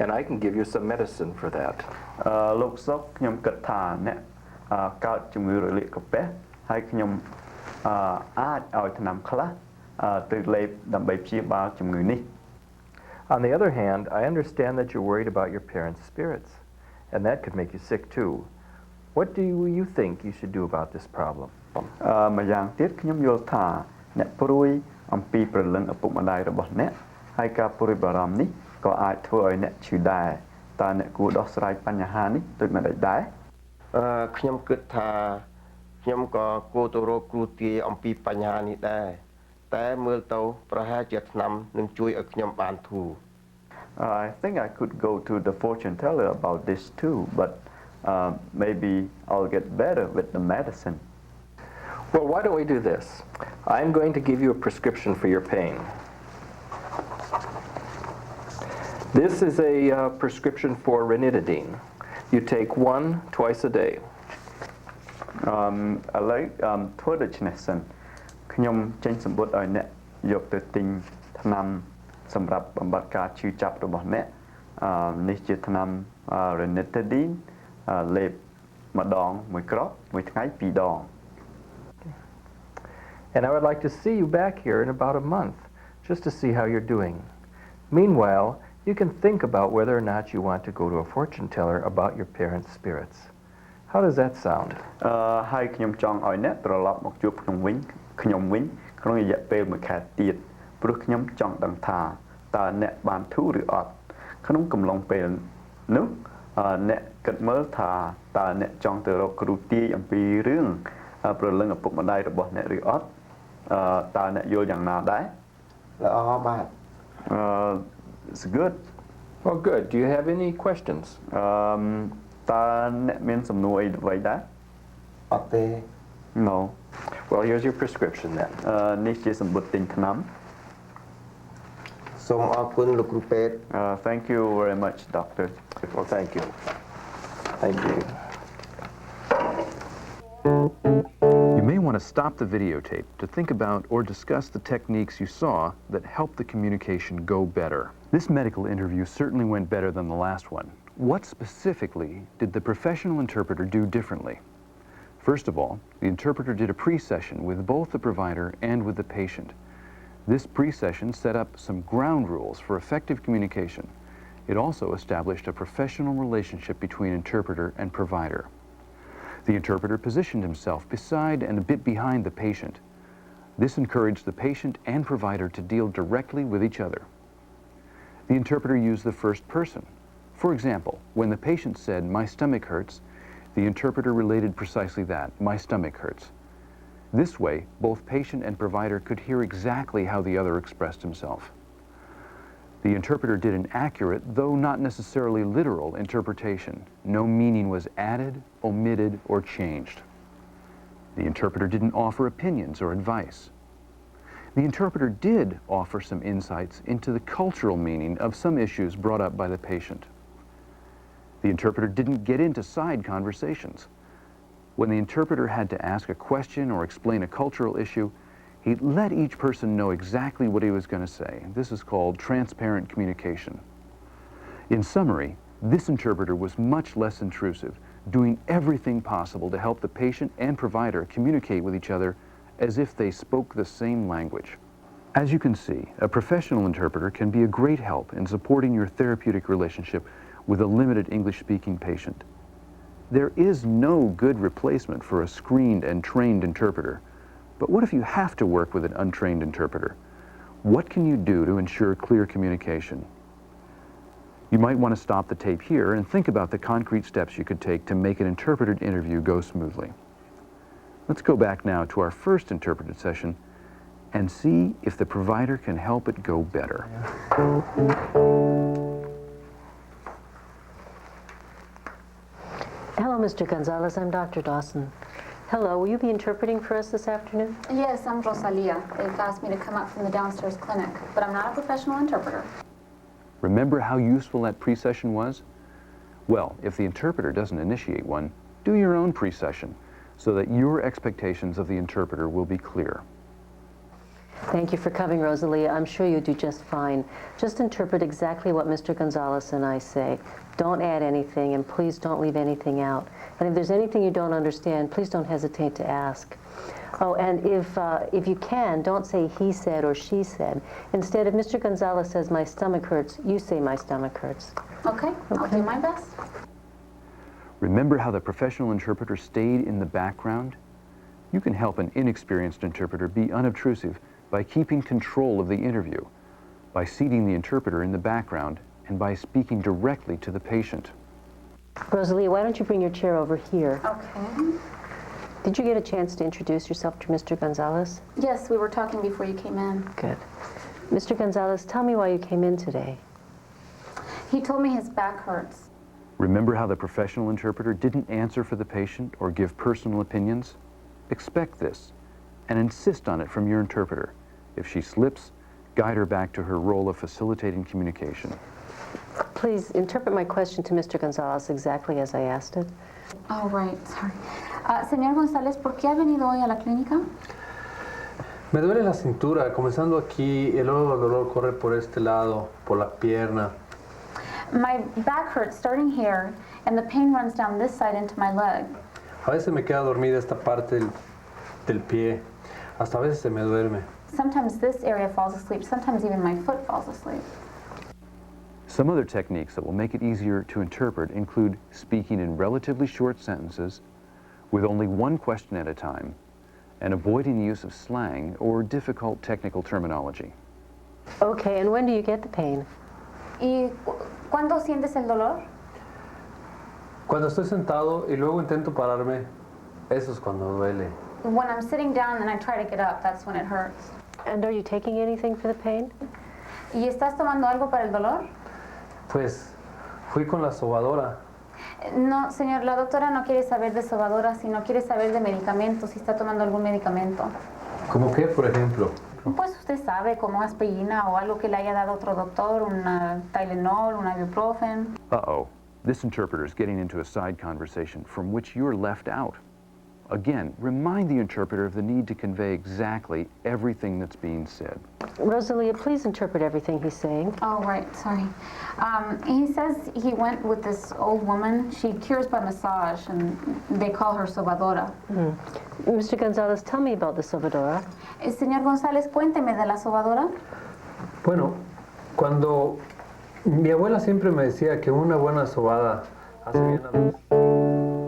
And I can give you some medicine for that. លោកសុកខ្ញុំគិតថាអ្នកកើតជំងឺរលាកក្រពះហើយខ្ញុំអាចឲ្យថ្នាំខ្លះទៅលេបដើម្បីព្យាបាលជំងឺនេះ On the other hand, I understand that you're worried about your parents' spirits, and that could make you sick too. What do you think you should do about this problem? ម្យ៉ាងទៀតខ្ញុំយល់ថាអ្នកព្រួយអំពីព្រលឹងឪពុកម្ដាយរបស់អ្នកហើយការព្រួយបារម្ភនេះក៏អាចធ្វើឲ្យអ្នកឈឺដែរតើអ្នកគួរដោះស្រាយបញ្ហានេះដូចម្តេចដែរ ខ្ញុំគិតថាខ្ញុំក៏គួរទៅរកគ្រូទាយអំពីបញ្ហានេះដែរតែមើលទៅប្រហែលជាថ្នាំនឹងជួយឲ្យខ្ញុំបានធូរ I think I could go to the fortune teller about this too, but maybe I'll get better with the medicine. Well, why don't we do this? I'm going to give you a prescription for your pain. This is a prescription for ranitidine. You take one twice a day. ឥឡូវធ្វើដូច្នេះសិនខ្ញុំចេញសម្បត្តិឲ្យអ្នកយកទៅទិញថ្នាំសម្រាប់បំបត្តិការឈឺចាប់របស់អ្នកនេះជាថ្នាំ ranitidine លេបម្ដងមួយគ្រាប់មួយថ្ងៃ2ដង And I would like to see you back here in about a month, just to see how you're doing. Meanwhile, you can think about whether or not you want to go to a fortune teller about your parents' spirits. How does that sound? ហើយខ្ញុំចង់ឲ្យអ្នកត្រឡប់មកជួបខ្ញុំវិញក្នុងរយៈពេល1ខែទៀតព្រោះខ្ញុំចង់ដឹងថាតើអ្នកបានធូរឬអត់ក្នុងកំឡុងពេលនោះអ្នកគិតមើលថាតើអ្នកចង់ទៅរកគ្រូទាយអំពីរឿងព្រលឹងឪពុកម្ដាយរបស់អ្នកឬអត់តើអ្នកយល់យ៉ាងណាដែរល្អបាទ It's good. Well, good. Do you have any questions? តើអ្នកមានសំណួរអីអ្វីដែរអត់ទេ No. Well, here's your prescription then. នេះជាសម្បត្តិទិញថ្នាំ សូមអរគុណលោកគ្រូពេទ្យ Thank you very much, doctor. Well, thank you. Thank you. You may want to stop the videotape to think about or discuss the techniques you saw that help the communication go better. This medical interview certainly went better than the last one. What specifically did the professional interpreter do differently? First of all, the interpreter did a pre-session with both the provider and with the patient. This pre-session set up some ground rules for effective communication. It also established a professional relationship between interpreter and provider. The interpreter positioned himself beside and a bit behind the patient. This encouraged the patient and provider to deal directly with each other. The interpreter used the first person. For example, when the patient said, "My stomach hurts," the interpreter related precisely that, "My stomach hurts." This way, both patient and provider could hear exactly how the other expressed himself. The interpreter did an accurate, though not necessarily literal, interpretation. No meaning was added, omitted, or changed. The interpreter didn't offer opinions or advice. The interpreter did offer some insights into the cultural meaning of some issues brought up by the patient. The interpreter didn't get into side conversations. When the interpreter had to ask a question or explain a cultural issue, he let each person know exactly what he was going to say. This is called transparent communication. In summary, this interpreter was much less intrusive, doing everything possible to help the patient and provider communicate with each other as if they spoke the same language. As you can see, a professional interpreter can be a great help in supporting your therapeutic relationship with a limited English-speaking patient. There is no good replacement for a screened and trained interpreter. But what if you have to work with an untrained interpreter? What can you do to ensure clear communication? You might want to stop the tape here and think about the concrete steps you could take to make an interpreted interview go smoothly. Let's go back now to our first interpreted session and see if the provider can help it go better. Hello, Mr. Gonzalez. I'm Dr. Dawson. Hello, will you be interpreting for us this afternoon? Yes, I'm Rosalia. They've asked me to come up from the downstairs clinic, but I'm not a professional interpreter. Remember how useful that pre-session was? Well, if the interpreter doesn't initiate one, do your own pre-session so that your expectations of the interpreter will be clear. Thank you for coming, Rosalia. I'm sure you do just fine. Just interpret exactly what Mr. Gonzalez and I say. Don't add anything, and please don't leave anything out. And if there's anything you don't understand, please don't hesitate to ask. Oh, and if you can, don't say he said or she said. Instead, if Mr. Gonzalez says my stomach hurts, you say my stomach hurts. Okay, I'll do my best. Remember how the professional interpreter stayed in the background? You can help an inexperienced interpreter be unobtrusive by keeping control of the interview, by seating the interpreter in the background, and by speaking directly to the patient. Rosalia, why don't you bring your chair over here? Okay. Did you get a chance to introduce yourself to Mr. Gonzalez? Yes, we were talking before you came in. Good. Mr. Gonzalez, tell me why you came in today. He told me his back hurts. Remember how the professional interpreter didn't answer for the patient or give personal opinions? Expect this and insist on it from your interpreter. If she slips, guide her back to her role of facilitating communication. Please interpret my question to Mr. Gonzalez exactly as I asked it. Oh, right, sorry. Señor González, ¿por qué ha venido hoy a la clínica? Me duele la cintura, comenzando aquí, el dolor corre por este lado, por la pierna. My back hurts starting here, and the pain runs down this side into my leg. A veces me queda dormida esta parte del pie, hasta a veces se me duerme. Sometimes this area falls asleep, sometimes even my foot falls asleep. Some other techniques that will make it easier to interpret include speaking in relatively short sentences, with only one question at a time, and avoiding the use of slang or difficult technical terminology. Okay, and when do you get the pain? ¿Y cuándo sientes el dolor? Cuando estoy sentado y luego intento pararme, eso es cuando duele. When I'm sitting down and I try to get up, that's when it hurts. And are you taking anything for the pain? ¿Y estás tomando algo para el dolor? Pues fui con la sobadora. No, señor, la doctora no quiere saber de sobadora, sino quiere saber de medicamentos, si está tomando algún medicamento. ¿Cómo qué, por ejemplo? Pues usted sabe, como aspirina o algo que le haya dado otro doctor, un Tylenol, un ibuprofen. Uh-oh, this interpreter is getting into a side conversation from which you're left out. Again, remind the interpreter of the need to convey exactly everything that's being said. Rosalia, please interpret everything he's saying. Oh, right, sorry. He says he went with this old woman. She cures by massage, and they call her sobadora. Mr. Gonzalez, tell me about the sobadora. Señor González, cuénteme de la sobadora. Bueno, cuando mi abuela siempre me decía que una buena sobada hace bien a los...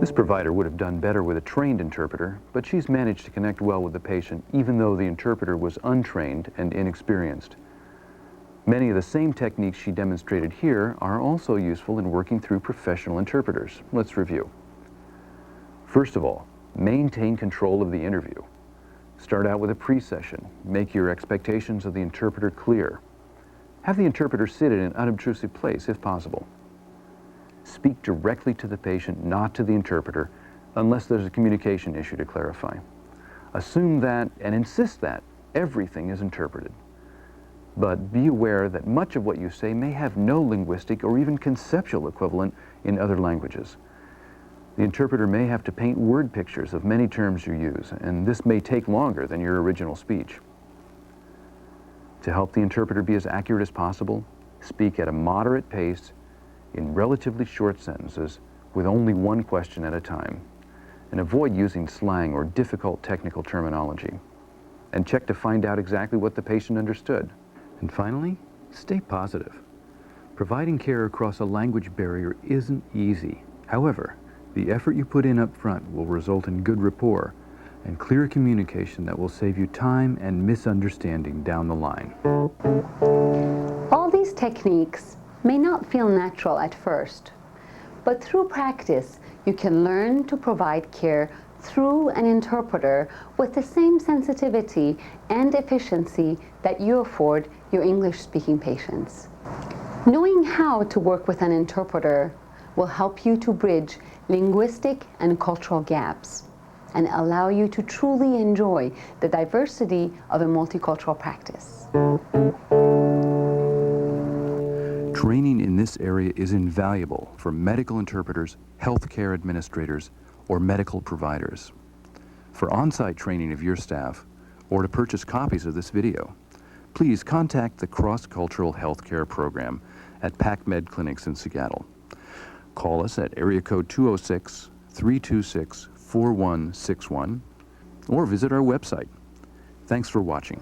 This provider would have done better with a trained interpreter, but she's managed to connect well with the patient, even though the interpreter was untrained and inexperienced. Many of the same techniques she demonstrated here are also useful in working through professional interpreters. Let's review. First of all, maintain control of the interview. Start out with a pre-session. Make your expectations of the interpreter clear. Have the interpreter sit in an unobtrusive place, if possible. Speak directly to the patient, not to the interpreter, unless there's a communication issue to clarify. Assume that and insist that everything is interpreted. But be aware that much of what you say may have no linguistic or even conceptual equivalent in other languages. The interpreter may have to paint word pictures of many terms you use, and this may take longer than your original speech. To help the interpreter be as accurate as possible, speak at a moderate pace in relatively short sentences with only one question at a time, and avoid using slang or difficult technical terminology. And check to find out exactly what the patient understood. And finally, stay positive. Providing care across a language barrier isn't easy. However, the effort you put in up front will result in good rapport and clear communication that will save you time and misunderstanding down the line. All these techniques may not feel natural at first, but through practice, you can learn to provide care through an interpreter with the same sensitivity and efficiency that you afford your English-speaking patients. Knowing how to work with an interpreter will help you to bridge linguistic and cultural gaps and allow you to truly enjoy the diversity of a multicultural practice. Training in this area is invaluable for medical interpreters, healthcare administrators, or medical providers. For on-site training of your staff, or to purchase copies of this video, please contact the Cross-Cultural Healthcare Program at PacMed Clinics in Seattle. Call us at area code 206-326-4161 or visit our website. Thanks for watching.